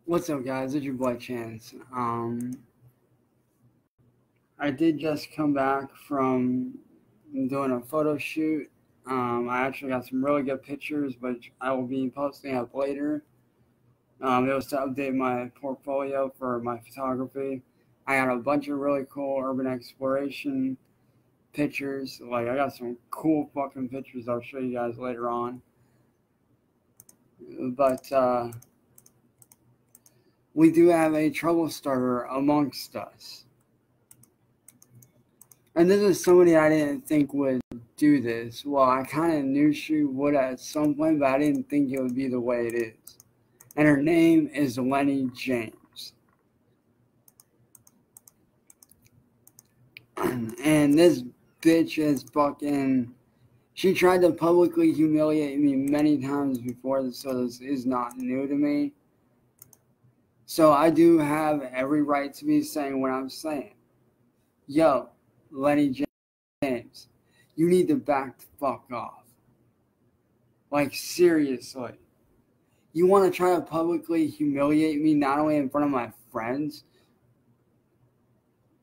What's up, guys? It's your boy Chance. I did just come back from doing a photo shoot. I actually got some really good pictures, which I will be posting up later. It was to update my portfolio for my photography. I got a bunch of really cool urban exploration pictures. Like, I got some cool fucking pictures I'll show you guys later on. But we do have a trouble starter amongst us. And this is somebody I didn't think would do this. Well, I kind of knew she would at some point, but I didn't think it would be the way it is. And her name is Lenny James. And this bitch is fucking... She tried to publicly humiliate me many times before, so this is not new to me. So I do have every right to be saying what I'm saying. Yo, Lenny James, you need to back the fuck off. Like, seriously. You want to try to publicly humiliate me not only in front of my friends,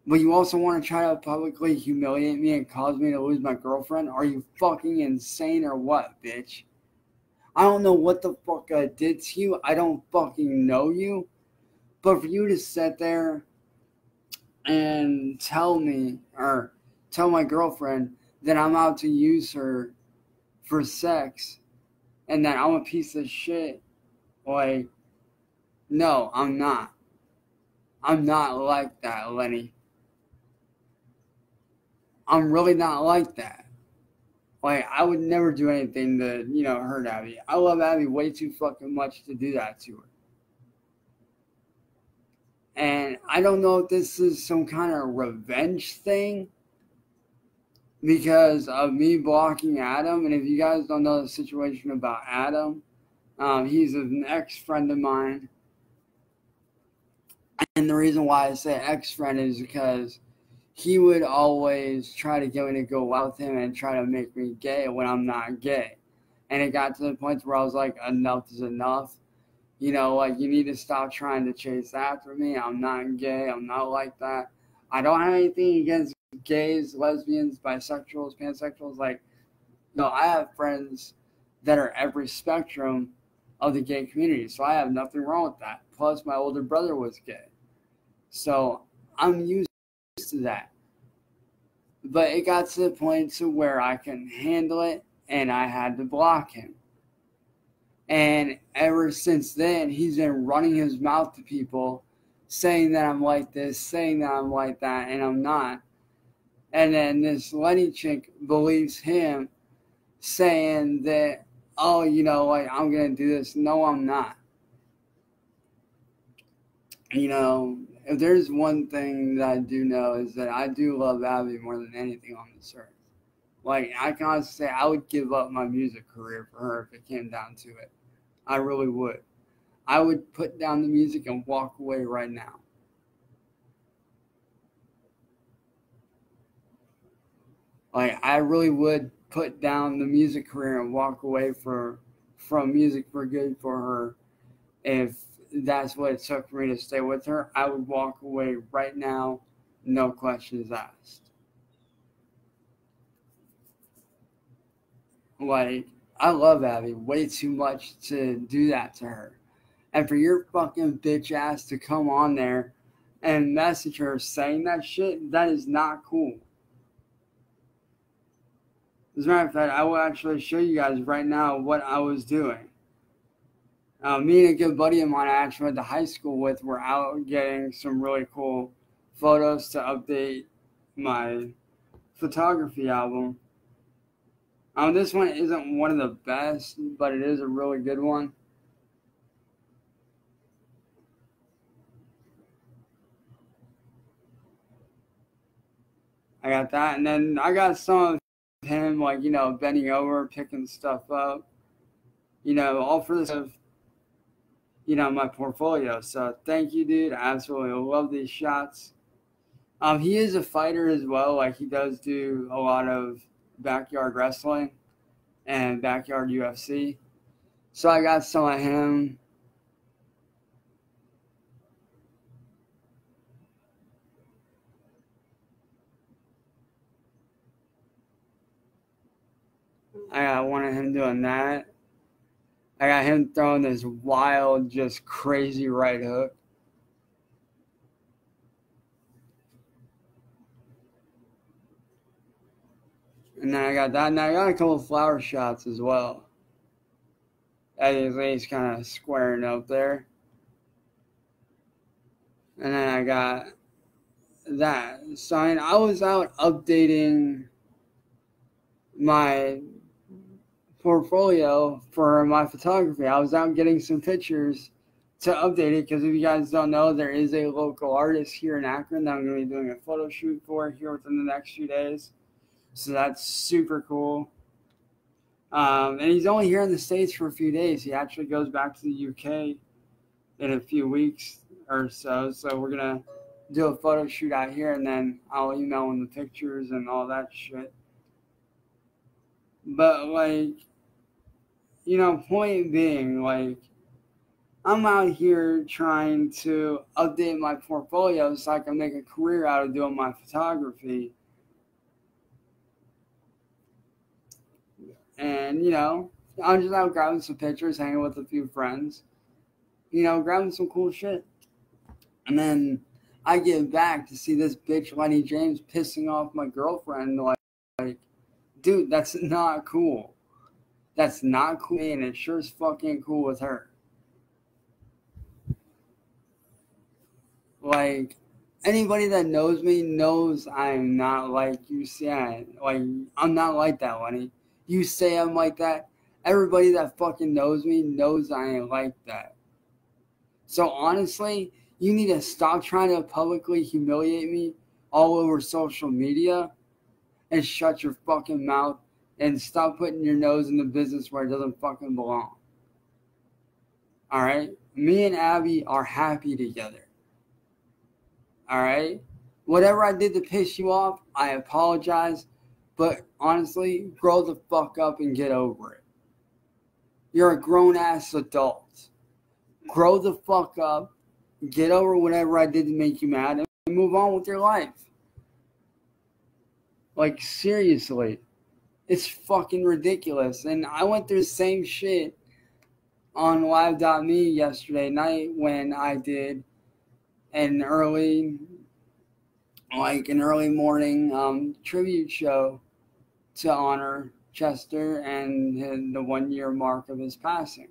but you also want to try to publicly humiliate me and cause me to lose my girlfriend? Are you fucking insane or what, bitch? I don't know what the fuck I did to you. I don't fucking know you. But for you to sit there and tell me, or tell my girlfriend that I'm out to use her for sex and that I'm a piece of shit, like, no, I'm not. I'm not like that, Lenny. I'm really not like that. Like, I would never do anything to, hurt Abby. I love Abby way too fucking much to do that to her. And I don't know if this is some kind of revenge thing because of me blocking Adam. And if you guys don't know the situation about Adam, he's an ex-friend of mine. And the reason why I say ex-friend is because he would always try to get me to go out with him and try to make me gay when I'm not gay. And it got to the point where I was like, enough is enough. You need to stop trying to chase after me. I'm not gay. I'm not like that. I don't have anything against gays, lesbians, bisexuals, pansexuals. I have friends that are every spectrum of the gay community. So I have nothing wrong with that. Plus, my older brother was gay. So I'm used to that. But it got to the point to where I couldn't handle it, and I had to block him. And ever since then, he's been running his mouth to people, saying that I'm like this, saying that I'm like that, and I'm not. And then this Lenny chick believes him, saying that, oh, I'm going to do this. No, I'm not. If there's one thing that I do know is that I do love Abby more than anything on this earth. I can honestly say I would give up my music career for her if it came down to it. I really would. I would put down the music and walk away right now. I really would put down the music career and walk away from music for good for her. If that's what it took for me to stay with her, I would walk away right now, no questions asked. I love Abby way too much to do that to her. And for your fucking bitch ass to come on there and message her saying that shit, that is not cool. As a matter of fact, I will actually show you guys right now what I was doing. Me and a good buddy of mine I actually went to high school with were out getting some really cool photos to update my photography album. This one isn't one of the best, but it is a really good one. I got that, and then I got some of him, bending over, picking stuff up, all for this of, my portfolio. So thank you, dude. I absolutely love these shots. He is a fighter as well. He does do a lot of backyard wrestling and backyard UFC. So I got some of him. I got one of him doing that. I got him throwing this wild, just crazy right hook. And then I got that. And I got a couple of flower shots as well. He's kind of squaring up there. And then I got that. So I was out updating my portfolio for my photography. I was out getting some pictures to update it because if you guys don't know, there is a local artist here in Akron that I'm going to be doing a photo shoot for here within the next few days. So that's super cool. And he's only here in the States for a few days. He actually goes back to the UK in a few weeks or so. So we're going to do a photo shoot out here, and then I'll email him the pictures and all that shit. But, like, you know, point being, like, I'm out here trying to update my portfolio so I can make a career out of doing my photography. And, you know, I'm just out grabbing some pictures, hanging with a few friends, you know, grabbing some cool shit. And then I get back to see this bitch Lenny James pissing off my girlfriend. Like, dude, that's not cool. That's not cool, and it sure is fucking cool with her. Like, anybody that knows me knows I'm not like you say. Like, I'm not like that, Lenny. You say I'm like that. Everybody that fucking knows me knows I ain't like that. So honestly, you need to stop trying to publicly humiliate me all over social media and shut your fucking mouth and stop putting your nose in the business where it doesn't fucking belong. Alright? Me and Abby are happy together. Alright? Whatever I did to piss you off, I apologize. But honestly, grow the fuck up and get over it. You're a grown-ass adult. Grow the fuck up, get over whatever I did to make you mad, and move on with your life. Like, seriously. It's fucking ridiculous. And I went through the same shit on Live.me yesterday night when I did an early morning tribute show to honor Chester and the 1 year mark of his passing.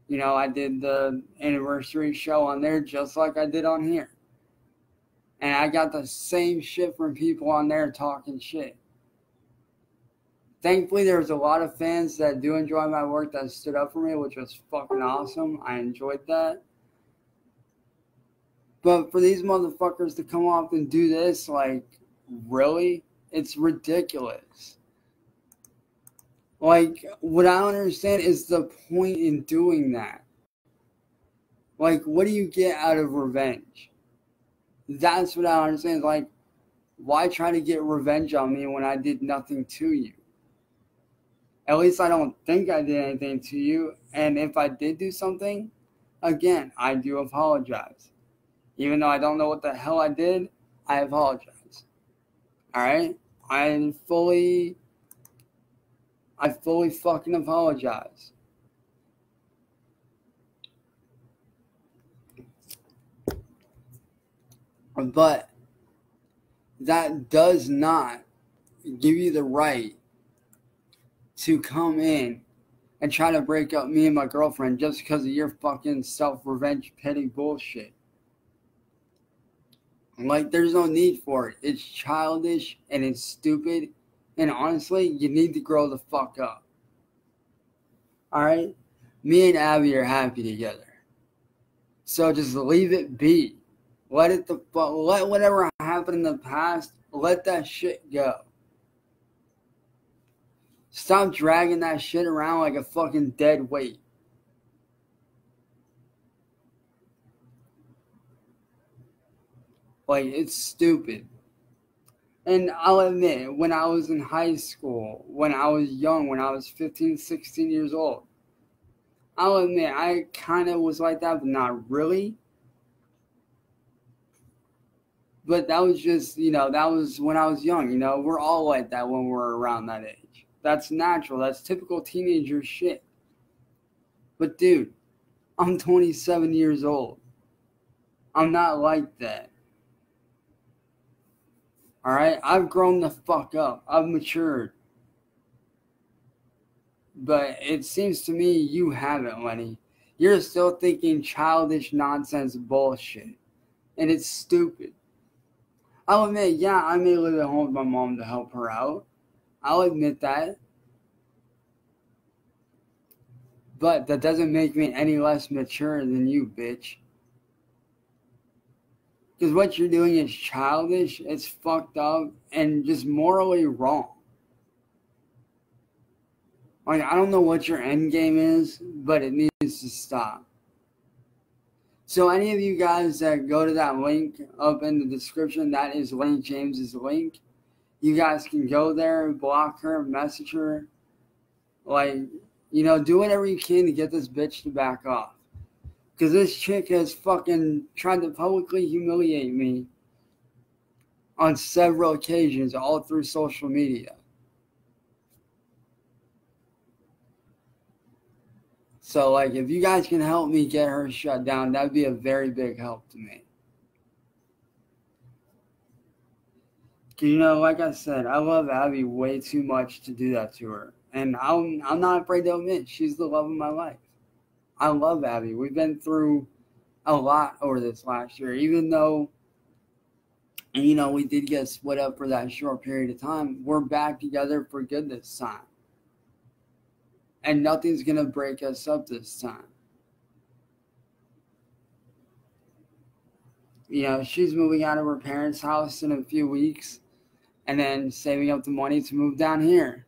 You know, I did the anniversary show on there just like I did on here. And I got the same shit from people on there talking shit. Thankfully, there was a lot of fans that do enjoy my work that stood up for me, which was fucking awesome. I enjoyed that. But for these motherfuckers to come off and do this, like, really? It's ridiculous. Like, what I don't understand is the point in doing that. Like, what do you get out of revenge? That's what I don't understand. Like, why try to get revenge on me when I did nothing to you? At least I don't think I did anything to you. And if I did do something, again, I do apologize. Even though I don't know what the hell I did, I apologize. Alright? I fully fucking apologize. But that does not give you the right to come in and try to break up me and my girlfriend just because of your fucking self-revenge petty bullshit. Like, there's no need for it. It's childish and it's stupid. And honestly, you need to grow the fuck up. Alright? Me and Abby are happy together. So just leave it be. Let whatever happened in the past, let that shit go. Stop dragging that shit around like a fucking dead weight. Like, it's stupid. And I'll admit, when I was in high school, when I was young, when I was 15, 16 years old, I'll admit, I kind of was like that, but not really. But that was just, that was when I was young, we're all like that when we're around that age. That's natural. That's typical teenager shit. But dude, I'm 27 years old. I'm not like that. Alright? I've grown the fuck up. I've matured. But it seems to me you haven't, Lenny. You're still thinking childish nonsense bullshit. And it's stupid. I'll admit, yeah, I may live at home with my mom to help her out. I'll admit that. But that doesn't make me any less mature than you, bitch. Because what you're doing is childish, it's fucked up, and just morally wrong. Like, I don't know what your end game is, but it needs to stop. So any of you guys that go to that link up in the description, that is Lenny James's link. You guys can go there, block her, message her. Like, you know, do whatever you can to get this bitch to back off. Because this chick has fucking tried to publicly humiliate me on several occasions, all through social media. So, like, if you guys can help me get her shut down, that would be a very big help to me. You know, like I said, I love Abby way too much to do that to her. And I'm not afraid to admit, she's the love of my life. I love Abby. We've been through a lot over this last year. Even though, you know, we did get split up for that short period of time, we're back together for good this time. And nothing's going to break us up this time. You know, she's moving out of her parents' house in a few weeks and then saving up the money to move down here.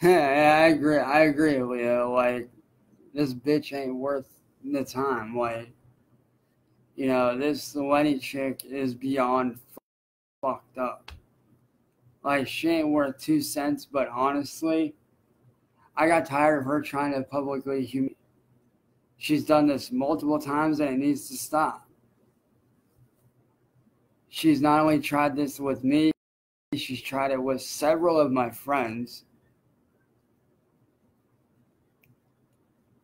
I agree, Leo. Like, this bitch ain't worth the time. Like, you know, this Lenny chick is beyond fucked up. Like, she ain't worth 2 cents, but honestly, I got tired of her trying to publicly humiliate. She's done this multiple times and it needs to stop. She's not only tried this with me, she's tried it with several of my friends.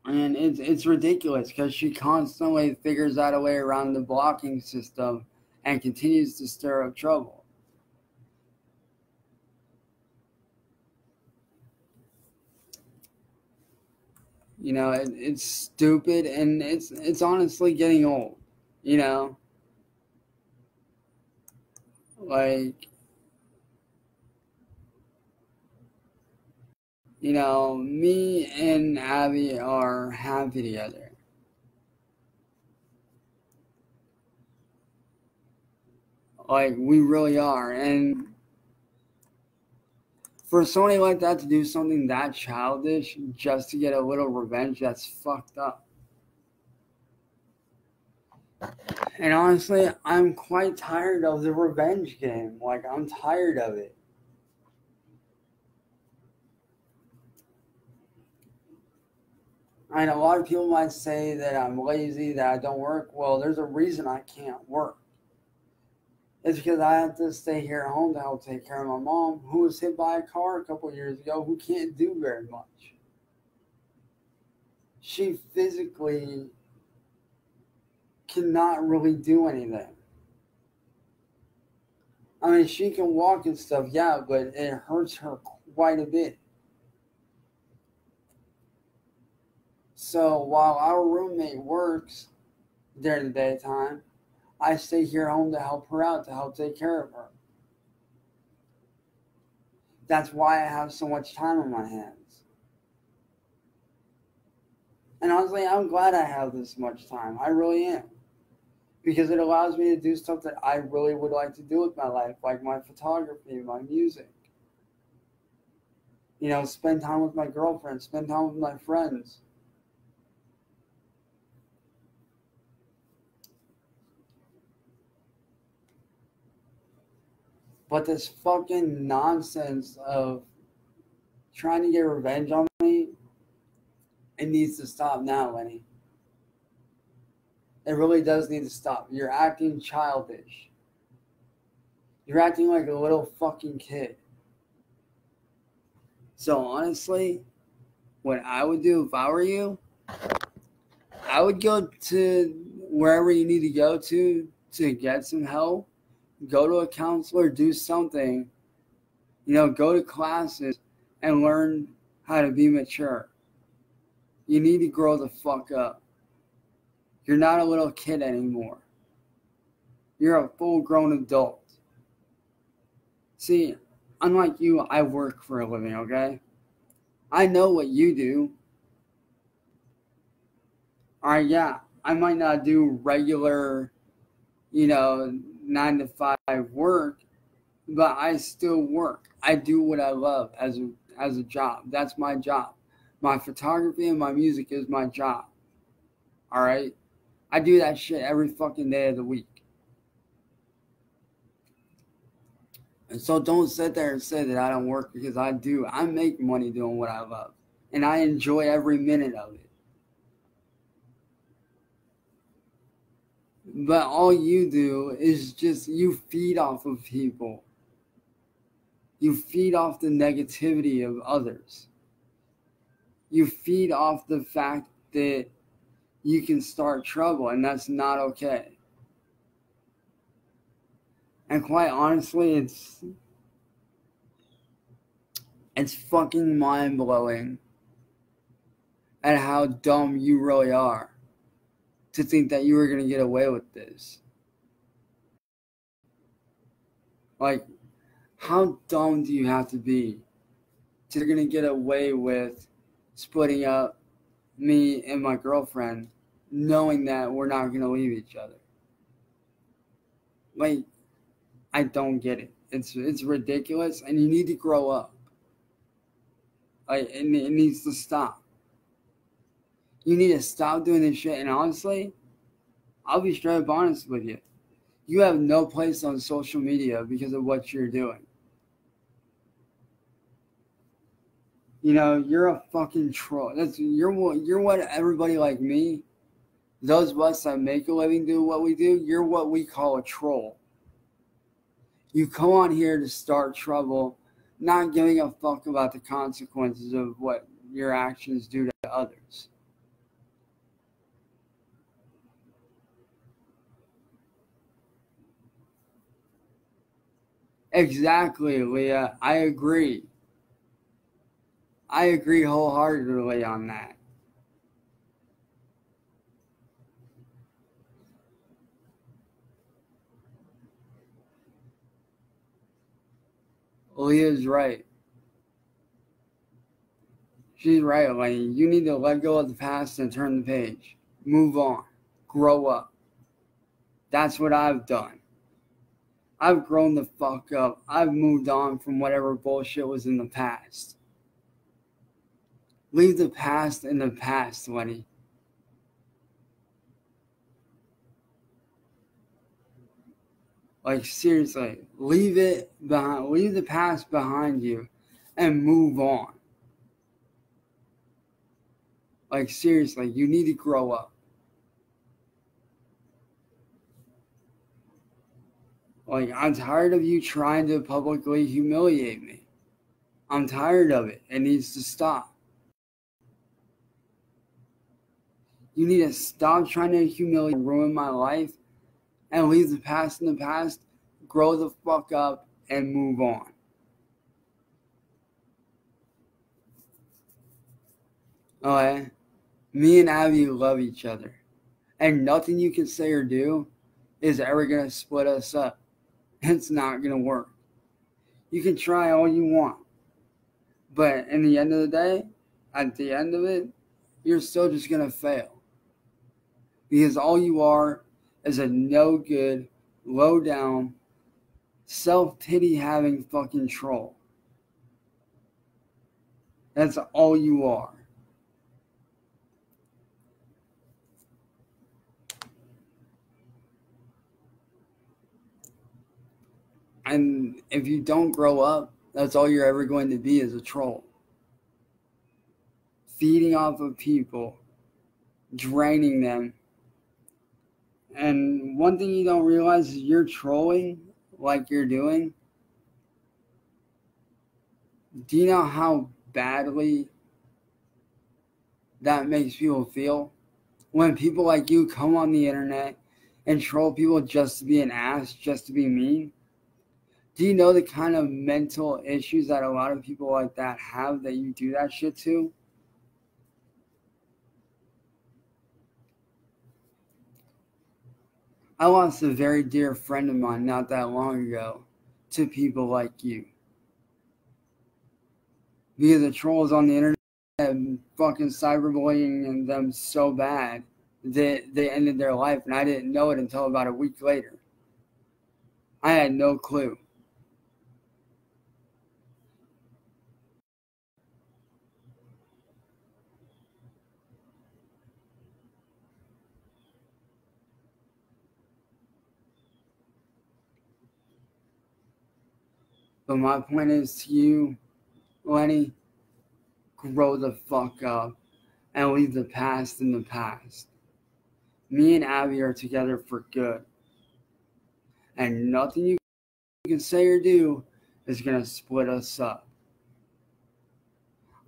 And it's ridiculous because she constantly figures out a way around the blocking system and continues to stir up trouble. You know, it's stupid and it's honestly getting old, you know? Like, you know, me and Abby are happy together. Like, we really are. And for somebody like that to do something that childish just to get a little revenge, that's fucked up. And honestly, I'm quite tired of the revenge game. Like, I'm tired of it. And a lot of people might say that I'm lazy, that I don't work. Well, there's a reason I can't work. It's because I have to stay here at home to help take care of my mom, who was hit by a car a couple years ago, who can't do very much. She physically cannot really do anything. I mean, she can walk and stuff, yeah, but it hurts her quite a bit. So while our roommate works during the daytime, I stay here home to help her out, to help take care of her. That's why I have so much time on my hands. And honestly, I'm glad I have this much time. I really am. Because it allows me to do stuff that I really would like to do with my life, like my photography, my music. You know, spend time with my girlfriend, spend time with my friends. But this fucking nonsense of trying to get revenge on me, it needs to stop now, Lenny. It really does need to stop. You're acting childish. You're acting like a little fucking kid. So honestly, what I would do if I were you, I would go to wherever you need to go to get some help. Go to a counselor, do something. Go to classes and learn how to be mature. You need to grow the fuck up. You're not a little kid anymore. You're a full-grown adult. See, unlike you, I work for a living, okay? I know what you do. Alright, yeah, I might not do regular, 9 to 5 work, but I still work. I do what I love as a job. That's my job. My photography and my music is my job. Alright? I do that shit every fucking day of the week. And so don't sit there and say that I don't work, because I do. I make money doing what I love. And I enjoy every minute of it. But all you do is just, you feed off of people. You feed off the negativity of others. You feed off the fact that you can start trouble, and that's not okay. And quite honestly, it's fucking mind-blowing at how dumb you really are to think that you were going to get away with this. Like, how dumb do you have to be to going to get away with splitting up me and my girlfriend, knowing that we're not going to leave each other? Like, I don't get it. It's ridiculous, and you need to grow up. Like, it needs to stop. You need to stop doing this shit. And honestly, I'll be straight up honest with you. You have no place on social media because of what you're doing. You're a fucking troll. You're what everybody like me, those of us that make a living do what we do, you're what we call a troll. You come on here to start trouble, not giving a fuck about the consequences of what your actions do to others. Exactly, Leah. I agree. I agree wholeheartedly on that. Leah's right. She's right, Lenny. You need to let go of the past and turn the page. Move on. Grow up. That's what I've done. I've grown the fuck up. I've moved on from whatever bullshit was in the past. Leave the past in the past, Lenny. Like, seriously, leave it behind. Leave the past behind you and move on. Like, seriously, you need to grow up. Like, I'm tired of you trying to publicly humiliate me. I'm tired of it. It needs to stop. You need to stop trying to humiliate and ruin my life and leave the past in the past, grow the fuck up, and move on. Okay? Me and Abby love each other. And nothing you can say or do is ever going to split us up. It's not going to work. You can try all you want. But in the end of the day, at the end of it, you're still just going to fail. Because all you are is a no good, low down, self-pity having fucking troll. That's all you are. And if you don't grow up, that's all you're ever going to be, is a troll. feeding off of people, draining them. And one thing you don't realize is you're trolling like you're doing. Do you know how badly that makes people feel? When people like you come on the internet and troll people just to be an ass, just to be mean. Do you know the kind of mental issues that a lot of people like that have that you do that shit to? I lost a very dear friend of mine not that long ago to people like you. Because the trolls on the internet and fucking cyberbullying them so bad that they ended their life, and I didn't know it until about a week later. I had no clue. But my point is to you, Lenny, grow the fuck up and leave the past in the past. Me and Abby are together for good. And nothing you can say or do is going to split us up.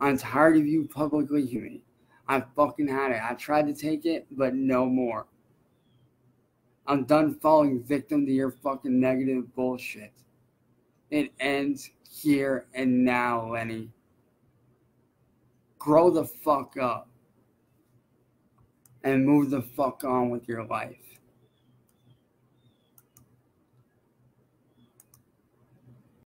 I'm tired of you publicly humiliating me. I fucking had it. I tried to take it, but no more. I'm done falling victim to your fucking negative bullshit. It ends here and now, Lenny. Grow the fuck up and move the fuck on with your life.